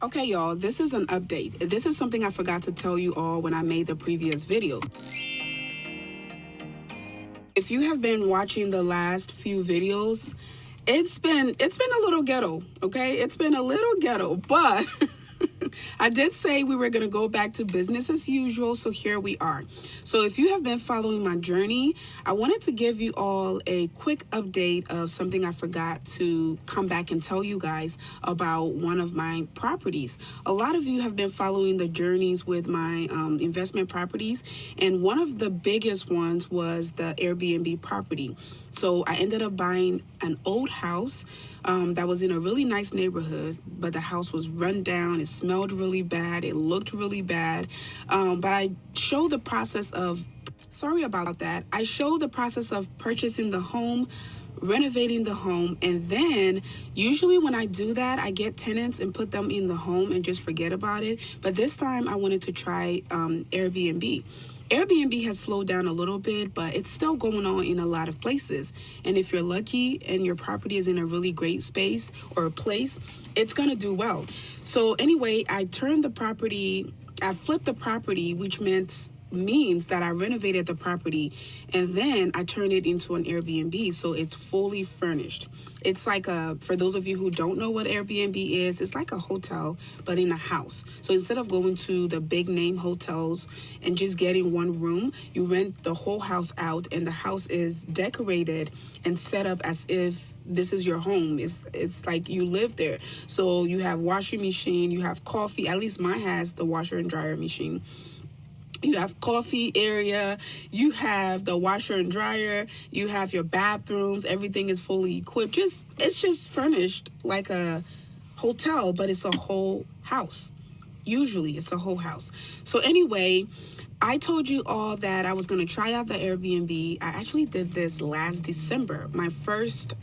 Okay, y'all, this is an update. This is something I forgot to tell you all when I made the previous video. If you have been watching the last few videos, it's been a little ghetto, okay? It's been a little ghetto, but I did say we were going to go back to business as usual, so here we are. So if you have been following my journey, I wanted to give you all a quick update of something I forgot to come back and tell you guys about one of my properties. A lot of you have been following the journeys with my investment properties, and one of the biggest ones was the Airbnb property. So I ended up buying an old house that was in a really nice neighborhood, but the house was run down. It smelled really bad. It looked really bad. But I showed the process of, sorry about that. I showed the process of purchasing the home, renovating the home, and then usually when I do that, I get tenants and put them in the home and just forget about it. But this time I wanted to try Airbnb. Airbnb has slowed down a little bit, but it's still going on in a lot of places. And if you're lucky and your property is in a really great space or a place, it's going to do well. So anyway, I flipped the property, which means that I renovated the property, and then I turned it into an Airbnb, so it's fully furnished. It's like for those of you who don't know what Airbnb is, it's like a hotel, but in a house. So instead of going to the big name hotels and just getting one room, you rent the whole house out, and the house is decorated and set up as if this is your home. It's like you live there. So you have washing machine, you have coffee, at least mine has the washer and dryer machine. You have coffee area, you have the washer and dryer, you have your bathrooms, everything is fully equipped. It's just furnished like a hotel, but it's a whole house. Usually it's a whole house. So anyway, I told you all that I was going to try out the Airbnb. I actually did this last December. My first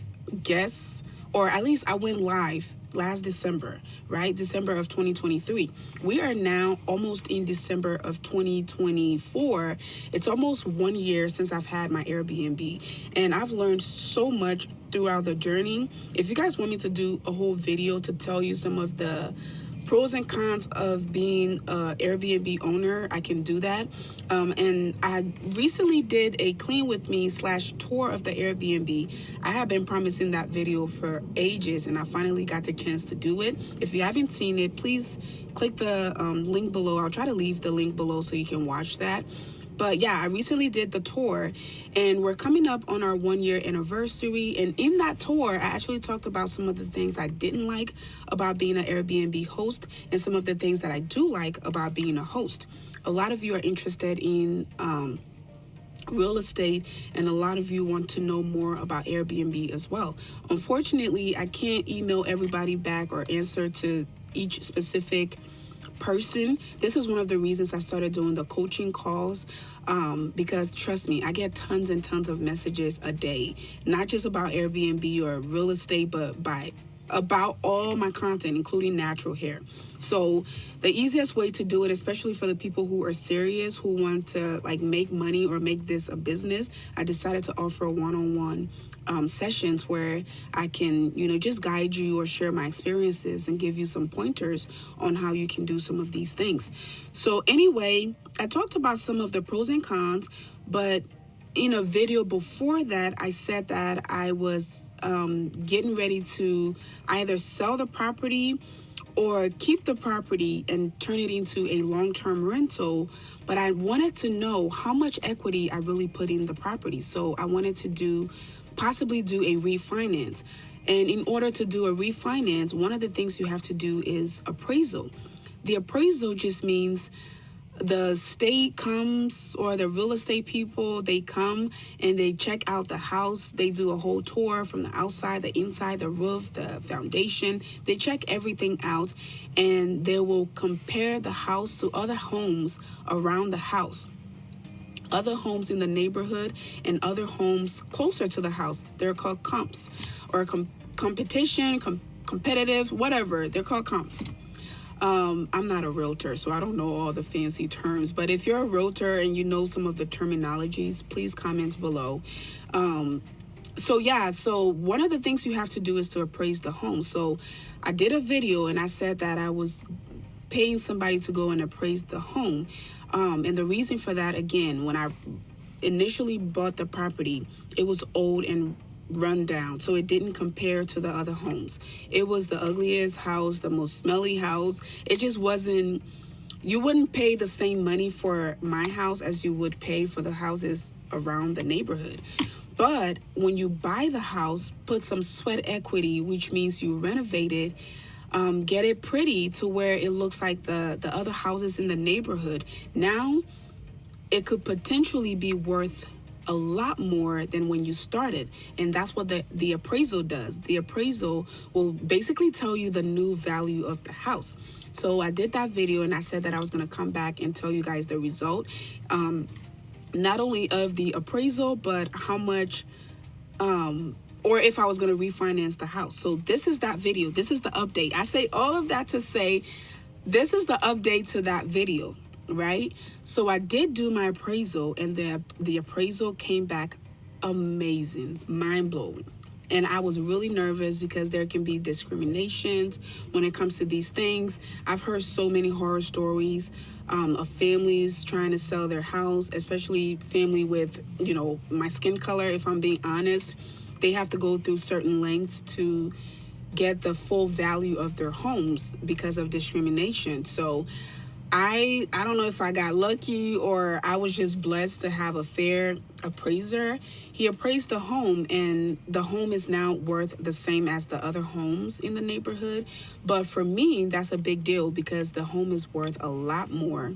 guest, or at least I went live last December, right? December of 2023. We are now almost in December of 2024. It's almost 1 year since I've had my Airbnb, and I've learned so much throughout the journey. If you guys want me to do a whole video to tell you some of the pros and cons of being a Airbnb owner, I can do that. And I recently did a clean with me / tour of the Airbnb. I have been promising that video for ages, and I finally got the chance to do it. If you haven't seen it, please click the link below. I'll try to leave the link below so you can watch that. But yeah, I recently did the tour, and we're coming up on our 1 year anniversary. And in that tour, I actually talked about some of the things I didn't like about being an Airbnb host and some of the things that I do like about being a host. A lot of you are interested in real estate, and a lot of you want to know more about Airbnb as well. Unfortunately, I can't email everybody back or answer to each specific person. This is one of the reasons I started doing the coaching calls, because trust me, I get tons and tons of messages a day, not just about Airbnb or real estate, but about all my content, including natural hair. So the easiest way to do it, especially for the people who are serious, who want to like make money or make this a business, I decided to offer one-on-one sessions where I can, just guide you or share my experiences and give you some pointers on how you can do some of these things. So anyway, I talked about some of the pros and cons, but in a video before that, I said that I was getting ready to either sell the property or keep the property and turn it into a long-term rental, but I wanted to know how much equity I really put in the property. So I wanted to possibly do a refinance. And in order to do a refinance, one of the things you have to do is appraisal. The appraisal just means the state comes, or the real estate people, they come and they check out the house. They do a whole tour from the outside, the inside, the roof, the foundation. They check everything out, and they will compare the house to other homes around the house, other homes in the neighborhood, and other homes closer to the house. They're called comps, or competition, competitive, whatever. They're called comps. I'm not a realtor, so I don't know all the fancy terms, but if you're a realtor and you know some of the terminologies, please comment below. So yeah, so one of the things you have to do is to appraise the home. So I did a video and I said that I was paying somebody to go and appraise the home. And the reason for that, again, when I initially bought the property, it was old and run down, so it didn't compare to the other homes. It was the ugliest house, the most smelly house. It just wasn't, you wouldn't pay the same money for my house as you would pay for the houses around the neighborhood. But when you buy the house, put some sweat equity, which means you renovate it, get it pretty to where it looks like the other houses in the neighborhood. Now, it could potentially be worth a lot more than when you started. And that's what the appraisal does. The appraisal will basically tell you the new value of the house. So I did that video and I said that I was going to come back and tell you guys the result. Not only of the appraisal, but how much, or if I was going to refinance the house. So this is that video. This is the update. I say all of that to say, this is the update to that video, right? So I did do my appraisal and the appraisal came back amazing, mind-blowing. And I was really nervous because there can be discriminations when it comes to these things. I've heard so many horror stories of families trying to sell their house, especially family with, you know, my skin color. If I'm being honest, they have to go through certain lengths to get the full value of their homes because of discrimination. So I don't know if I got lucky or I was just blessed to have a fair appraiser. He appraised the home and the home is now worth the same as the other homes in the neighborhood. But for me, that's a big deal because the home is worth a lot more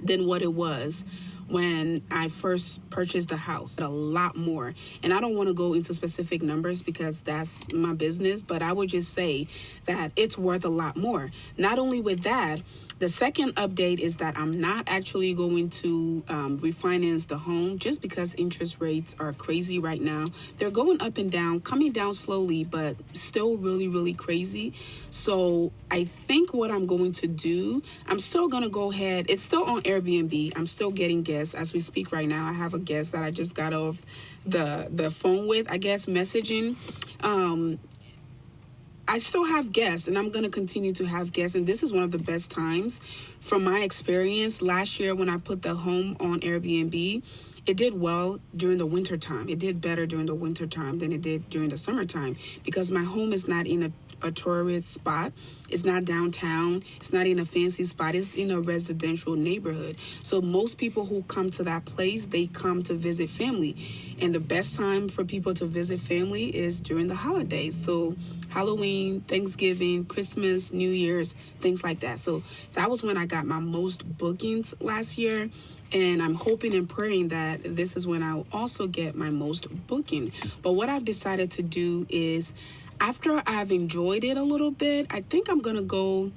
than what it was when I first purchased the house. A lot more. And I don't want to go into specific numbers because that's my business, but I would just say that it's worth a lot more. Not only with that, the second update is that I'm not actually going to refinance the home just because interest rates are crazy right now. They're going up and down, coming down slowly, but still really, really crazy. So I think what I'm going to do, I'm still going to go ahead. It's still on Airbnb. I'm still getting guests as we speak right now. I have a guest that I just got off the phone with, I guess, messaging. I still have guests and I'm going to continue to have guests. And this is one of the best times from my experience. Last year when I put the home on Airbnb, it did well during the winter time. It did better during the winter time than it did during the summertime because my home is not in a tourist spot. It's not downtown. It's not in a fancy spot. It's in a residential neighborhood. So most people who come to that place, they come to visit family. And the best time for people to visit family is during the holidays. So Halloween, Thanksgiving, Christmas, New Year's, things like that. So that was when I got my most bookings last year. And I'm hoping and praying that this is when I'll also get my most booking. But what I've decided to do is, after I've enjoyed it a little bit, I think I'm going to go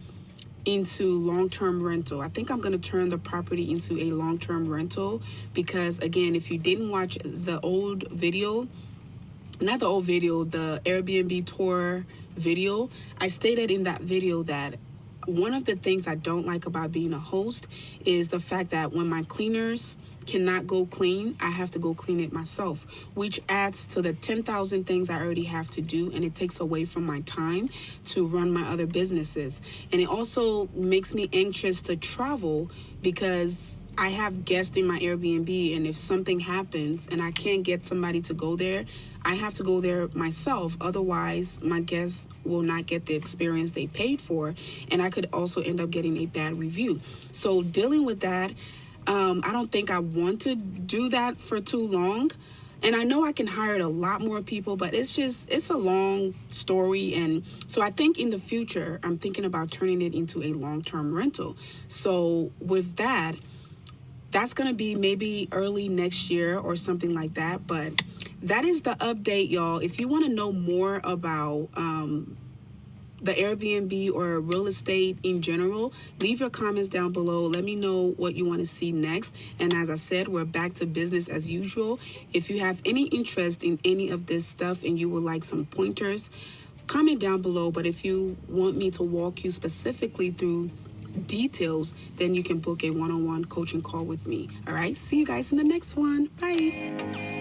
into long-term rental. I think I'm going to turn the property into a long-term rental because, again, if you didn't watch the old video, not the old video, the Airbnb tour video, I stated in that video that one of the things I don't like about being a host is the fact that when my cleaners cannot go clean, I have to go clean it myself, which adds to the 10,000 things I already have to do, and it takes away from my time to run my other businesses. And it also makes me anxious to travel because I have guests in my Airbnb, and if something happens and I can't get somebody to go there, I have to go there myself. Otherwise, my guests will not get the experience they paid for, and I could also end up getting a bad review. So dealing with that, I don't think I want to do that for too long. And I know I can hire a lot more people, but it's a long story. And so I think in the future, I'm thinking about turning it into a long-term rental. So with that, that's going to be maybe early next year or something like that. But that is the update, y'all. If you want to know more about the Airbnb or real estate in general, leave your comments down below. Let me know what you want to see next. And as I said, we're back to business as usual. If you have any interest in any of this stuff and you would like some pointers, comment down below. But if you want me to walk you specifically through details, then you can book a one-on-one coaching call with me. All right, see you guys in the next one. Bye.